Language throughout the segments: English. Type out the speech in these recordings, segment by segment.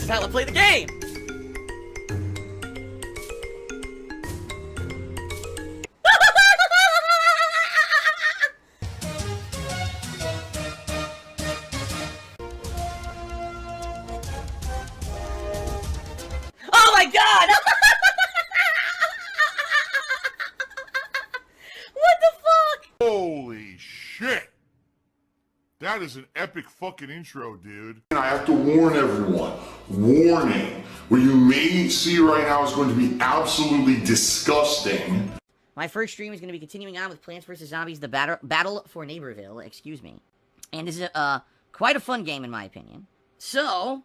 This is how I play the game! Oh my god! What the fuck? Holy shit! That is an epic fucking intro, dude. And I have to warn everyone, warning, what you may see right now is going to be absolutely disgusting. My first stream is going to be continuing on with Plants vs. Zombies, the Battle for Neighborville, excuse me. And this is quite a fun game in my opinion. So,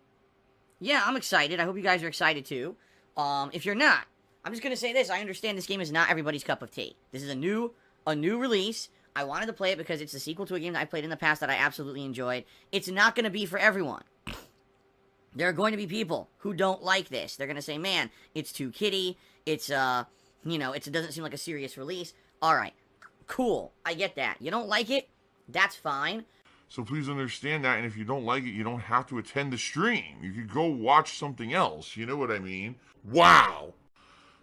yeah, I'm excited. I hope you guys are excited too. If you're not, I'm just going to say this. I understand this game is not everybody's cup of tea. This is a new release. I wanted to play it because it's a sequel to a game that I played in the past that I absolutely enjoyed. It's not going to be for everyone. There are going to be people who don't like this. They're going to say, man, it's too kiddie. It's, you know, it doesn't seem like a serious release. Alright, cool. I get that. You don't like it? That's fine. So please understand that, and if you don't like it, you don't have to attend the stream. You could go watch something else. You know what I mean? Wow!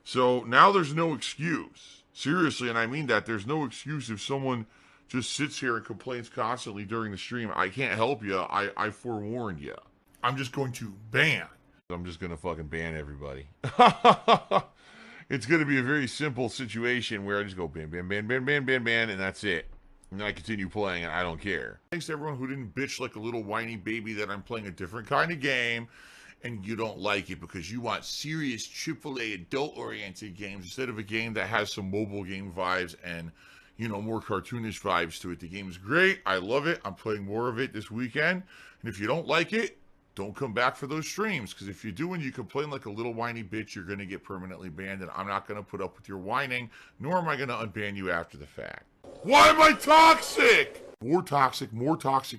So now there's no excuse. Seriously, and I mean that. There's no excuse if someone just sits here and complains constantly during the stream. I can't help you. I forewarned you. I'm just going to ban. I'm just going to fucking ban everybody. It's going to be a very simple situation where I just go ban, ban, ban, ban, ban, ban, ban, and that's it. And then I continue playing, and I don't care. Thanks to everyone who didn't bitch like a little whiny baby that I'm playing a different kind of game, and you don't like it because you want serious AAA adult-oriented games instead of a game that has some mobile game vibes and, you know, more cartoonish vibes to it. The game's great. I love it. I'm playing more of it this weekend. And if you don't like it, don't come back for those streams, because if you do and you complain like a little whiny bitch, you're going to get permanently banned, and I'm not going to put up with your whining, nor am I going to unban you after the fact. Why am I toxic? More toxic, more toxic.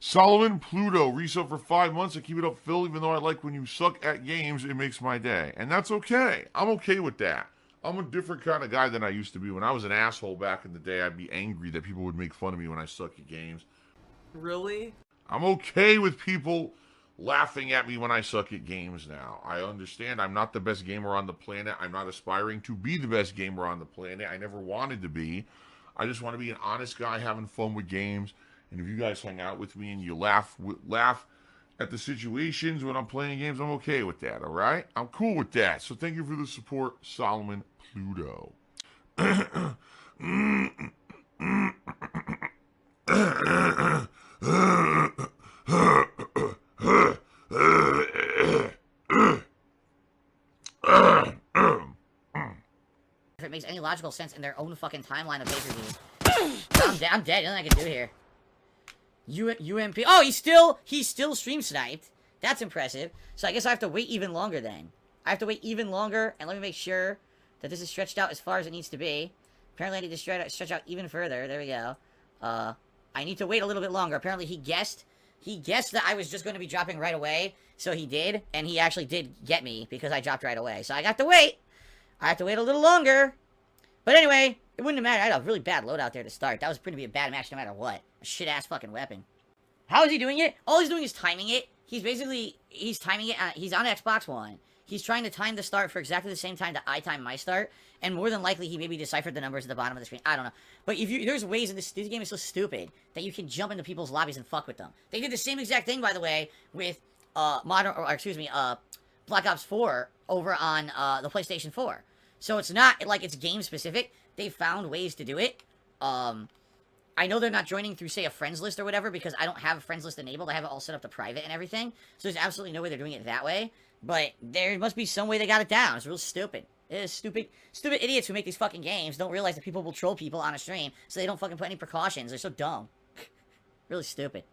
Solomon Pluto, resub for 5 months and keep it up, Phil, even though I like when you suck at games, it makes my day. And that's okay. I'm okay with that. I'm a different kind of guy than I used to be. When I was an asshole back in the day, I'd be angry that people would make fun of me when I suck at games. Really? I'm okay with people laughing at me when I suck at games now. I understand I'm not the best gamer on the planet. I'm not aspiring to be the best gamer on the planet. I never wanted to be. I just want to be an honest guy having fun with games. And if you guys hang out with me and you laugh at the situations when I'm playing games, I'm okay with that, all right? I'm cool with that. So thank you for the support, Solomon Pluto. If it makes any logical sense in their own fucking timeline of pay-per-view. I'm dead. Nothing I can do here. UMP. Oh, he's still stream sniped. That's impressive. So I guess I have to wait even longer then. I have to wait even longer, and let me make sure that this is stretched out as far as it needs to be. Apparently I need to stretch out even further. There we go. I need to wait a little bit longer. Apparently he guessed that I was just going to be dropping right away. So he did, and he actually did get me because I dropped right away. So I got to wait. I have to wait a little longer. But anyway, it wouldn't have mattered. I had a really bad loadout there to start. That was going to be a bad match no matter what. A shit-ass fucking weapon. How is he doing it? All he's doing is timing it. He's timing it. He's on Xbox One. He's trying to time the start for exactly the same time that I time my start. And more than likely, he maybe deciphered the numbers at the bottom of the screen. I don't know. But there's ways in this game is so stupid that you can jump into people's lobbies and fuck with them. They did the same exact thing, by the way, with Black Ops 4 over on the PlayStation 4. So it's not like it's game specific. They found ways to do it. I know they're not joining through, say, a friends list or whatever, because I don't have a friends list enabled. I have it all set up to private and everything. So there's absolutely no way they're doing it that way. But there must be some way they got it down. It's real stupid. It is stupid idiots who make these fucking games don't realize that people will troll people on a stream, so they don't fucking put any precautions. They're so dumb. Really stupid.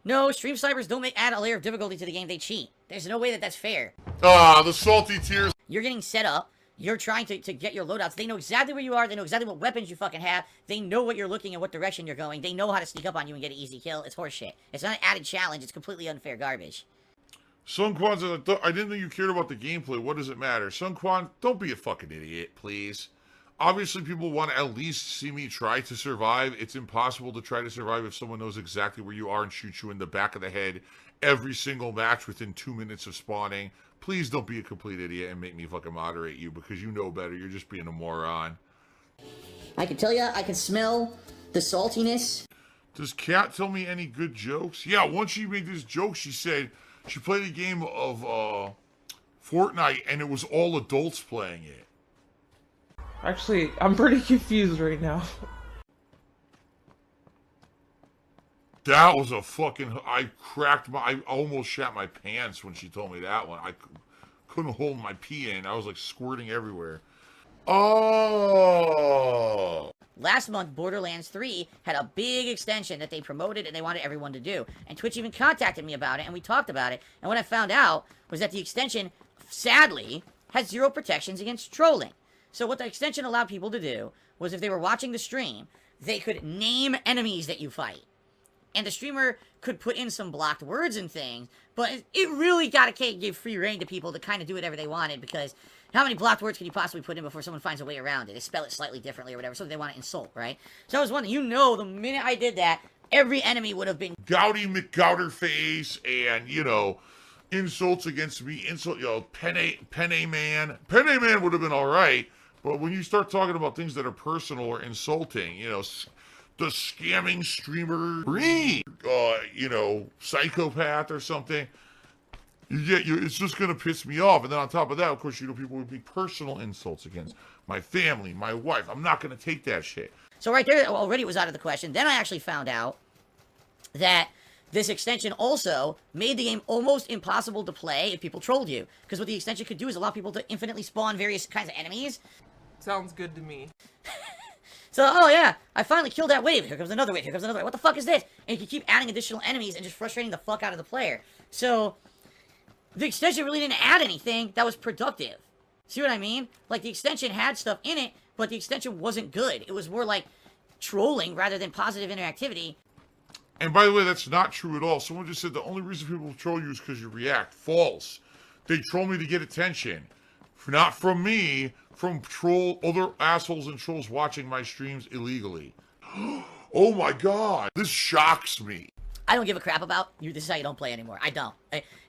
No, stream snipers don't add a layer of difficulty to the game. They cheat. There's no way that that's fair. Ah, the salty tears. You're getting set up. You're trying to get your loadouts. They know exactly where you are. They know exactly what weapons you fucking have. They know what you're looking and what direction you're going. They know how to sneak up on you and get an easy kill. It's horseshit. It's not an added challenge. It's completely unfair garbage. Sunquan says, I didn't think you cared about the gameplay. What does it matter? Sunquan, don't be a fucking idiot, please. Obviously, people want to at least see me try to survive. It's impossible to try to survive if someone knows exactly where you are and shoots you in the back of the head every single match within 2 minutes of spawning. Please don't be a complete idiot and make me fucking moderate you, because you know better. You're just being a moron. I can tell you, I can smell the saltiness. Does Kat tell me any good jokes? Yeah, once she made this joke, she said she played a game of Fortnite and it was all adults playing it. Actually, I'm pretty confused right now. That was a fucking... I almost shat my pants when she told me that one. I couldn't hold my pee in. I was like squirting everywhere. Oh! Last month, Borderlands 3 had a big extension that they promoted and they wanted everyone to do. And Twitch even contacted me about it, and we talked about it. And what I found out was that the extension, sadly, has 0 protections against trolling. So what the extension allowed people to do was, if they were watching the stream, they could name enemies that you fight. And the streamer could put in some blocked words and things, but it really give free reign to people to kind of do whatever they wanted, because how many blocked words can you possibly put in before someone finds a way around it? They spell it slightly differently or whatever, so they want to insult, right? So I was wondering, the minute I did that, every enemy would have been Gouty McGouterface and, insults against me, Penne Man. Penne Man would have been alright, but when you start talking about things that are personal or insulting, the scamming streamer, psychopath or something, it's just going to piss me off. And then on top of that, of course, people would be personal insults against my family, my wife. I'm not going to take that shit. So right there, already it was out of the question. Then I actually found out that this extension also made the game almost impossible to play if people trolled you. Because what the extension could do is allow people to infinitely spawn various kinds of enemies. Sounds good to me. So, oh yeah, I finally killed that wave. Here comes another wave. Here comes another wave. What the fuck is this? And you can keep adding additional enemies and just frustrating the fuck out of the player. So, the extension really didn't add anything that was productive. See what I mean? Like, the extension had stuff in it, but the extension wasn't good. It was more like trolling rather than positive interactivity. And by the way, that's not true at all. Someone just said the only reason people troll you is because you react. False. They troll me to get attention. Not from me, from other assholes and trolls watching my streams illegally. Oh my god. This shocks me. I don't give a crap about you. This is how you don't play anymore. I don't.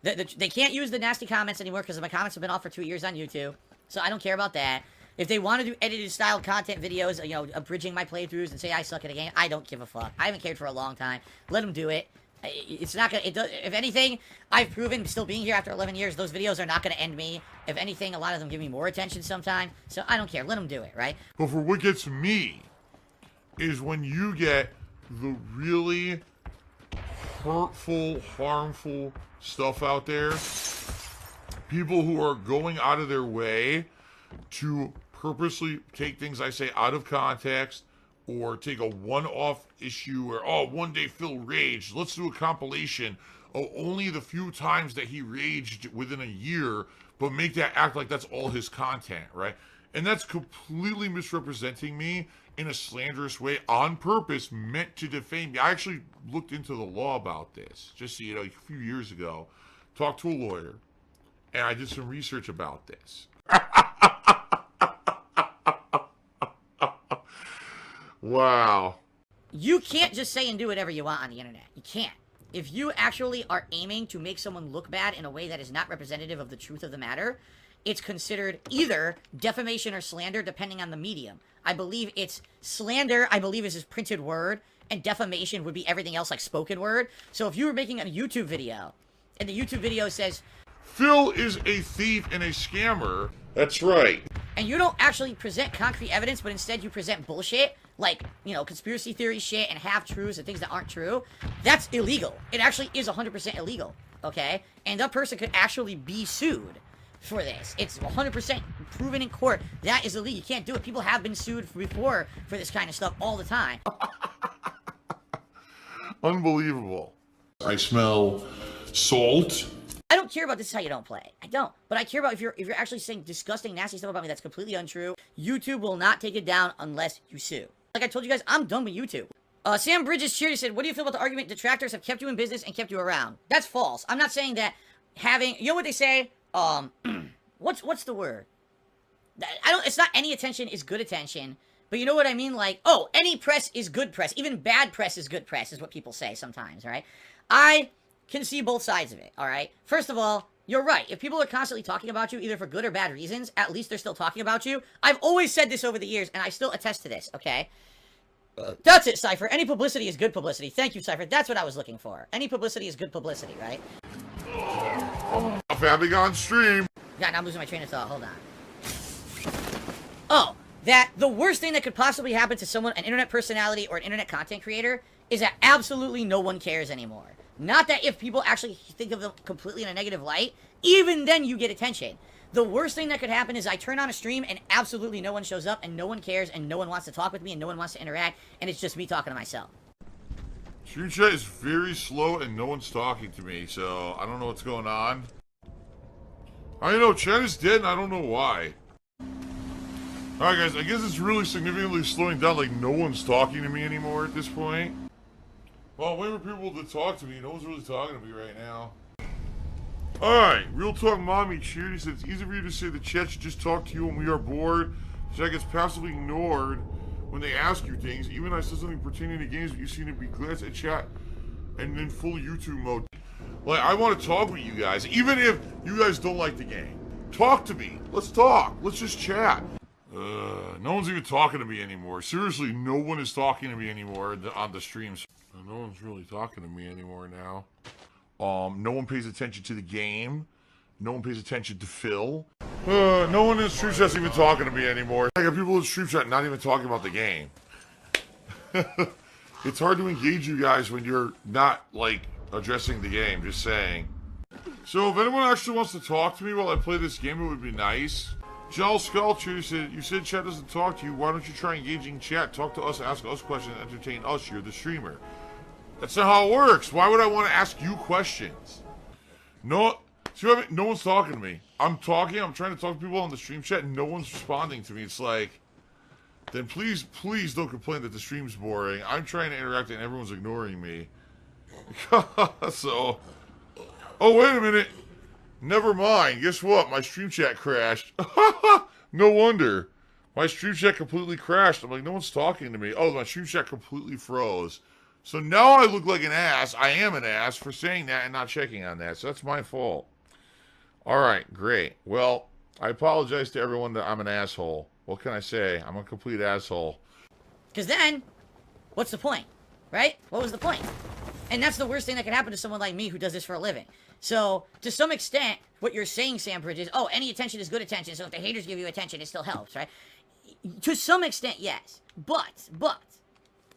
They can't use the nasty comments anymore because my comments have been off for 2 years on YouTube. So I don't care about that. If they want to do edited style content videos, abridging my playthroughs and say I suck at a game, I don't give a fuck. I haven't cared for a long time. Let them do it. It's not gonna, if anything, I've proven, still being here after 11 years, those videos are not gonna end me. If anything, a lot of them give me more attention sometimes. So I don't care. Let them do it, right? But for what gets me is when you get the really hurtful, harmful stuff out there. People who are going out of their way to purposely take things I say out of context, or take a one-off issue where, one day Phil raged. Let's do a compilation of only the few times that he raged within a year, but make that act like that's all his content, right? And that's completely misrepresenting me in a slanderous way on purpose, meant to defame me. I actually looked into the law about this, just so you know, a few years ago. Talked to a lawyer, and I did some research about this. Wow. You can't just say and do whatever you want on the internet. You can't. If you actually are aiming to make someone look bad in a way that is not representative of the truth of the matter, it's considered either defamation or slander, depending on the medium. I believe it's slander, I believe is his printed word, and defamation would be everything else like spoken word. So if you were making a YouTube video, and the YouTube video says, Phil is a thief and a scammer. That's right. And you don't actually present concrete evidence, but instead you present bullshit, like, conspiracy theory shit and half-truths and things that aren't true, that's illegal. It actually is 100% illegal, okay? And that person could actually be sued for this. It's 100% proven in court. That is illegal. You can't do it. People have been sued before for this kind of stuff all the time. Unbelievable. I smell salt. I don't care about this is how you don't play. I don't. But I care about if you're actually saying disgusting, nasty stuff about me that's completely untrue. YouTube will not take it down unless you sue. Like I told you guys, I'm done with YouTube. Sam Bridges Cheerty said, what do you feel about the argument detractors have kept you in business and kept you around? That's false. I'm not saying that having, you know what they say? What's the word? It's not any attention is good attention, but you know what I mean? Like, oh, any press is good press. Even bad press is good press, is what people say sometimes, right? I can see both sides of it, all right? First of all, you're right. If people are constantly talking about you, either for good or bad reasons, at least they're still talking about you. I've always said this over the years, and I still attest to this, okay? That's it, Cypher. Any publicity is good publicity. Thank you, Cypher. That's what I was looking for. Any publicity is good publicity, right? Family on stream. God, now I'm losing my train of thought. Hold on. Oh, that the worst thing that could possibly happen to someone, an internet personality or an internet content creator, is that absolutely no one cares anymore. Not that if people actually think of them completely in a negative light, even then you get attention. The worst thing that could happen is I turn on a stream and absolutely no one shows up and no one cares and no one wants to talk with me and no one wants to interact and it's just me talking to myself. Stream chat is very slow and no one's talking to me, so I don't know what's going on. I know chat is dead and I don't know why. Alright guys, I guess it's really significantly slowing down, like no one's talking to me anymore at this point. Well, I'm waiting for people to talk to me. No one's really talking to me right now. Alright, Real Talk Mommy Cheery said it's easy for you to say the chat should just talk to you when we are bored. Chat gets passively ignored when they ask you things. Even I said something pertaining to games, but you seem to be glad at chat and in full YouTube mode. Like, I want to talk with you guys, even if you guys don't like the game. Talk to me. Let's talk. Let's just chat. No one's even talking to me anymore. Seriously, no one is talking to me anymore on the streams. No one's really talking to me anymore now. No one pays attention to the game. No one pays attention to Phil. No one in stream chat's even talking to me anymore. I got people in stream chat not even talking about the game. It's hard to engage you guys when you're not, like, addressing the game, just saying. So if anyone actually wants to talk to me while I play this game, it would be nice. Gel Sculpture said, you said chat doesn't talk to you. Why don't you try engaging chat? Talk to us, ask us questions, entertain us. You're the streamer. That's not how it works. Why would I want to ask you questions? No, see what I mean? No one's talking to me. I'm talking. I'm trying to talk to people on the stream chat, and no one's responding to me. It's like, then please don't complain that the stream's boring. I'm trying to interact, and everyone's ignoring me. So, oh, wait a minute. Never mind. Guess what? My stream chat crashed. No wonder. My stream chat completely crashed. I'm like, no one's talking to me. Oh, my stream chat completely froze. So now I look like an ass. I am an ass for saying that and not checking on that. So that's my fault. All right, great. Well, I apologize to everyone that I'm an asshole. What can I say? I'm a complete asshole. Because then, what's the point? Right? What was the point? And that's the worst thing that can happen to someone like me who does this for a living. So, to some extent, what you're saying, Sandbridge, is, oh, any attention is good attention, so if the haters give you attention, it still helps, right? To some extent, yes. But,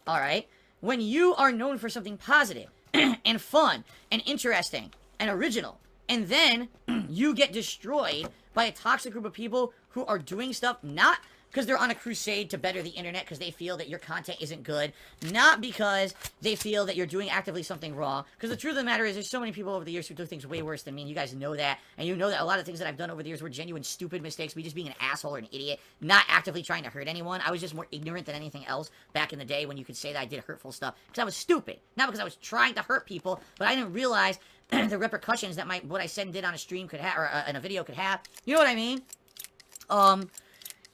alright, when you are known for something positive, and fun, and interesting, and original, and then you get destroyed by a toxic group of people who are doing stuff not because they're on a crusade to better the internet because they feel that your content isn't good, not because they feel that you're doing actively something wrong, because the truth of the matter is there's so many people over the years who do things way worse than me, and you guys know that, and you know that a lot of things that I've done over the years were genuine stupid mistakes, me just being an asshole or an idiot, not actively trying to hurt anyone. I was just more ignorant than anything else back in the day when you could say that I did hurtful stuff, because I was stupid, not because I was trying to hurt people, but I didn't realize the repercussions that what I said and did on a stream could have, or in a video could have. You know what I mean?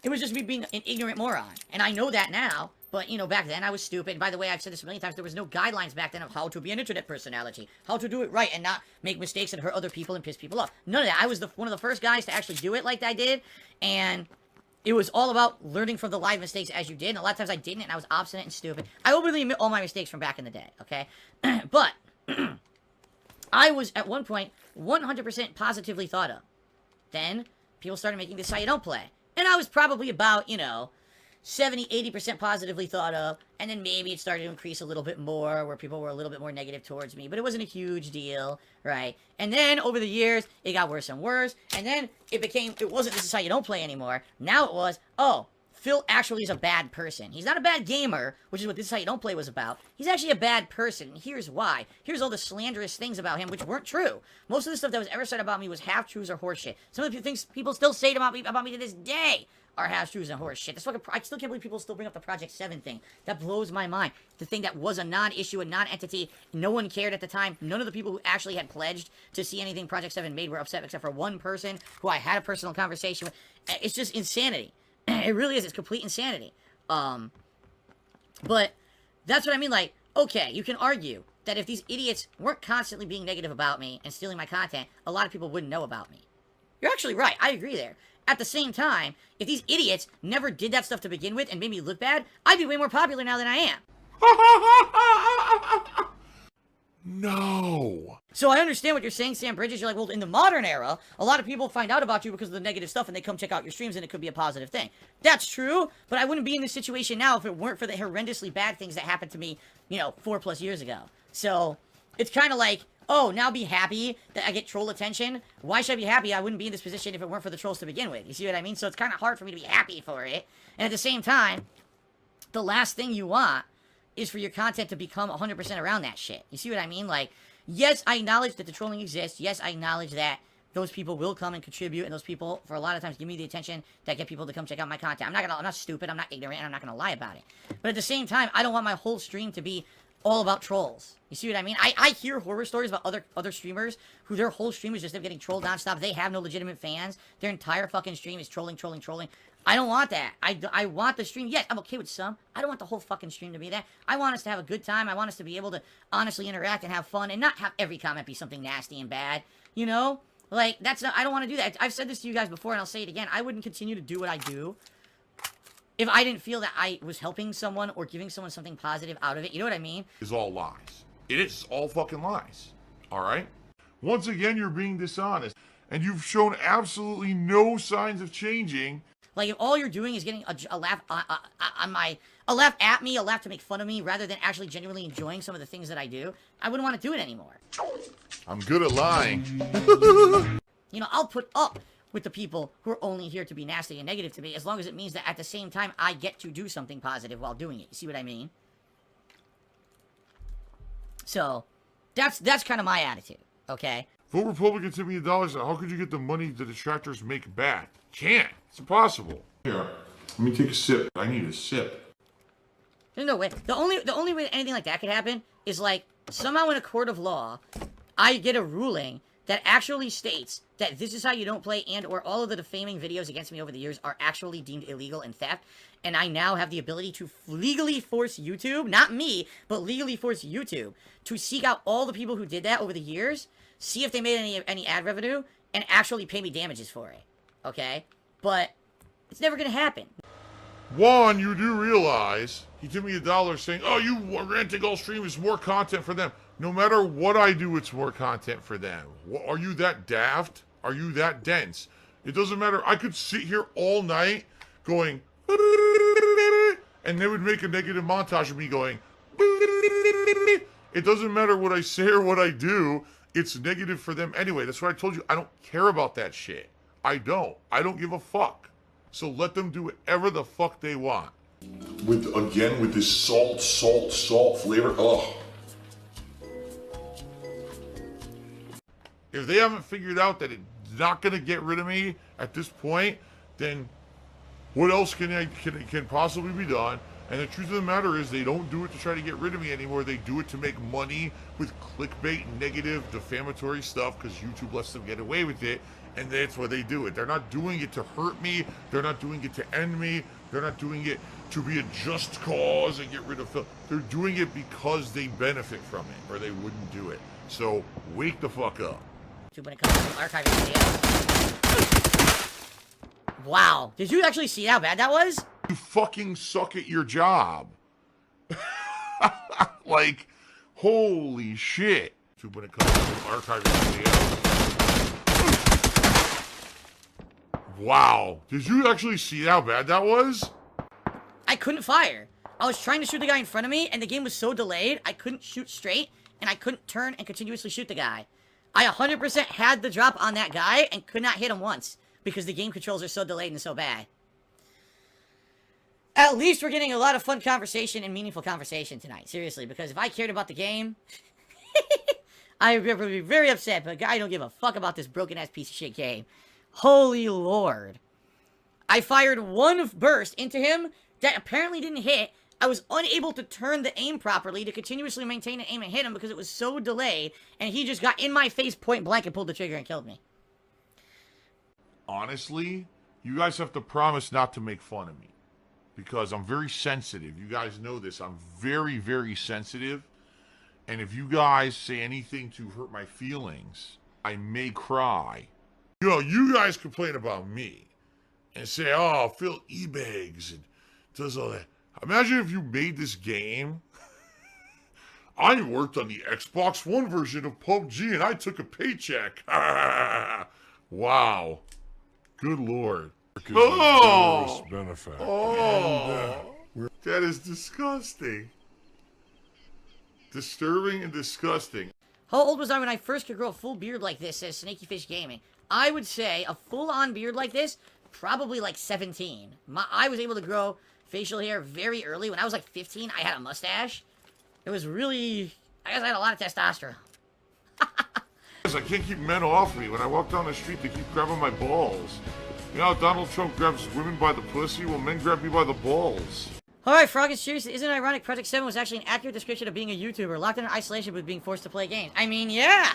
It was just me being an ignorant moron. And I know that now, but, you know, back then I was stupid. And by the way, I've said this a million times, there was no guidelines back then of how to be an internet personality, how to do it right and not make mistakes and hurt other people and piss people off. None of that. I was one of the first guys to actually do it like I did, and it was all about learning from the live mistakes as you did, and a lot of times I didn't, and I was obstinate and stupid. I openly admit all my mistakes from back in the day, okay? But I was, at one point, 100% positively thought of. Then, people started making this how you don't play. And I was probably about, you know, 70, 80% positively thought of, and then maybe it started to increase a little bit more, where people were a little bit more negative towards me, but it wasn't a huge deal, right? And then, over the years, it got worse and worse, and then it wasn't this is how you don't play anymore. Now it was, oh, Phil actually is a bad person. He's not a bad gamer, which is what This Is How You Don't Play was about. He's actually a bad person, and here's why. Here's all the slanderous things about him, which weren't true. Most of the stuff that was ever said about me was half-truths or horseshit. Some of the things people still say about me to this day are half-truths and horse shit. That's fucking, I still can't believe people still bring up the Project 7 thing. That blows my mind. The thing that was a non-issue, a non-entity, no one cared at the time. None of the people who actually had pledged to see anything Project 7 made were upset except for one person who I had a personal conversation with. It's just insanity. It really is. It's complete insanity. But that's what I mean, like, okay, you can argue that if these idiots weren't constantly being negative about me and stealing my content, a lot of people wouldn't know about me. You're actually right. I agree there. At the same time, if these idiots never did that stuff to begin with and made me look bad, I'd be way more popular now than I am. No. So I understand what you're saying, Sam Bridges. You're like, well, in the modern era, a lot of people find out about you because of the negative stuff and they come check out your streams and it could be a positive thing. That's true, but I wouldn't be in this situation now if it weren't for the horrendously bad things that happened to me, you know, 4+ years ago. So it's kind of like, oh, now be happy that I get troll attention. Why should I be happy? I wouldn't be in this position if it weren't for the trolls to begin with. You see what I mean? So it's kind of hard for me to be happy for it. And at the same time, the last thing you want is for your content to become 100% around that shit. You see what I mean? Like, yes, I acknowledge that the trolling exists. Yes, I acknowledge that those people will come and contribute, and those people, for a lot of times, give me the attention that get people to come check out my content. I'm not stupid, I'm not ignorant, and I'm not gonna lie about it. But at the same time, I don't want my whole stream to be all about trolls. You see what I mean? I hear horror stories about other streamers who their whole stream is just them getting trolled nonstop. They have no legitimate fans. Their entire fucking stream is trolling. I don't want that. I want the stream. Yes, I'm okay with some. I don't want the whole fucking stream to be that. I want us to have a good time. I want us to be able to honestly interact and have fun and not have every comment be something nasty and bad. You know? Like, that's not, I don't want to do that. I've said this to you guys before and I'll say it again. I wouldn't continue to do what I do if I didn't feel that I was helping someone or giving someone something positive out of it. You know what I mean? Is all lies. It is all fucking lies. All right? Once again, you're being dishonest. And you've shown absolutely no signs of changing. Like, if all you're doing is getting a laugh a laugh at me, a laugh to make fun of me, rather than actually genuinely enjoying some of the things that I do, I wouldn't want to do it anymore. I'm good at lying. You know, I'll put up with the people who are only here to be nasty and negative to me, as long as it means that at the same time, I get to do something positive while doing it. You see what I mean? So, that's kind of my attitude, okay? Vote Republican, send me $1. How could you get the money the detractors make back? Can't. It's impossible. Here, let me take a sip. I need a sip. There's no way. The only way that anything like that could happen is, like, somehow in a court of law, I get a ruling that actually states that this is how you don't play, and or all of the defaming videos against me over the years are actually deemed illegal and theft, and I now have the ability to legally force YouTube, not me, but legally force YouTube to seek out all the people who did that over the years, see if they made any ad revenue, and actually pay me damages for it. Okay? But it's never gonna happen. One, you do realize he gave me $1 saying, oh, you ranting all stream is more content for them. No matter what I do, it's more content for them. Are you that daft? Are you that dense? It doesn't matter. I could sit here all night going, and they would make a negative montage of me going, it doesn't matter what I say or what I do. It's negative for them anyway. That's what I told you. I don't care about that shit. I don't give a fuck. So let them do whatever the fuck they want. With this salt flavor. Ugh. If they haven't figured out that it's not going to get rid of me at this point, then what else can possibly be done? And the truth of the matter is they don't do it to try to get rid of me anymore. They do it to make money with clickbait, negative, defamatory stuff because YouTube lets them get away with it. And that's why they do it. They're not doing it to hurt me. They're not doing it to end me. They're not doing it to be a just cause and get rid of film. They're doing it because they benefit from it, or they wouldn't do it. So wake the fuck up. When it comes to archiving videos. Wow. Did you actually see how bad that was? You fucking suck at your job. Like, holy shit. When it comes to archiving videos. Wow. Did you actually see how bad that was? I couldn't fire. I was trying to shoot the guy in front of me, and the game was so delayed, I couldn't shoot straight, and I couldn't turn and continuously shoot the guy. I 100% had the drop on that guy and could not hit him once because the game controls are so delayed and so bad. At least we're getting a lot of fun conversation and meaningful conversation tonight. Seriously, because if I cared about the game, I would be very upset, but I don't give a fuck about this broken-ass piece of shit game. Holy Lord. I fired one burst into him that apparently didn't hit. I was unable to turn the aim properly to continuously maintain an aim and hit him because it was so delayed, and he just got in my face point blank and pulled the trigger and killed me. Honestly, you guys have to promise not to make fun of me. Because I'm very sensitive. You guys know this. I'm very, very sensitive. And if you guys say anything to hurt my feelings, I may cry. You know, you guys complain about me and say, oh, Phil e-bags and does all that. Imagine if you made this game. I worked on the Xbox One version of PUBG and I took a paycheck. Wow. Good Lord. Oh! That is disgusting. Disturbing and disgusting. How old was I when I first could grow a full beard like this, says Snaky Fish Gaming? I would say a full-on beard like this, probably like 17. I was able to grow facial hair very early. When I was like 15, I had a mustache. It was really... I guess I had a lot of testosterone. I can't keep men off me. When I walk down the street, they keep grabbing my balls. You know how Donald Trump grabs women by the pussy? Well, men grab me by the balls. Alright, Frog, it's serious. Isn't it ironic Project 7 was actually an accurate description of being a YouTuber, locked in isolation but being forced to play games? I mean, yeah!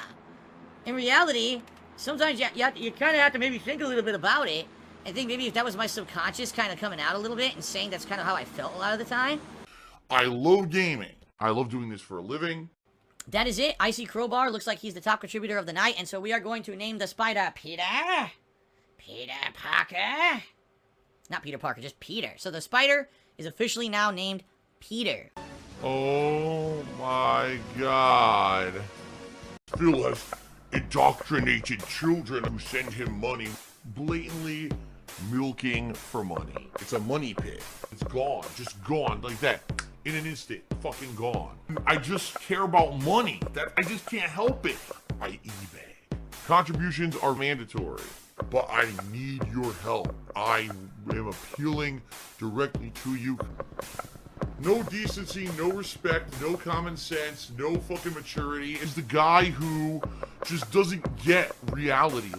In reality, sometimes you kind of have to maybe think a little bit about it, and think maybe if that was my subconscious kind of coming out a little bit and saying that's kind of how I felt a lot of the time. I love gaming. I love doing this for a living. That is it. Icy Crowbar looks like he's the top contributor of the night, and so we are going to name the spider Peter Parker. Not Peter Parker, just Peter. So the spider is officially now named Peter. Oh my God. Phil has indoctrinated children who send him money, blatantly milking for money. It's a money pit. It's gone, just gone like that. In an instant, fucking gone. I just care about money. I just can't help it. I eBay. Contributions are mandatory, but I need your help. I am appealing directly to you. No decency, no respect, no common sense, no fucking maturity. Is the guy who just doesn't get reality.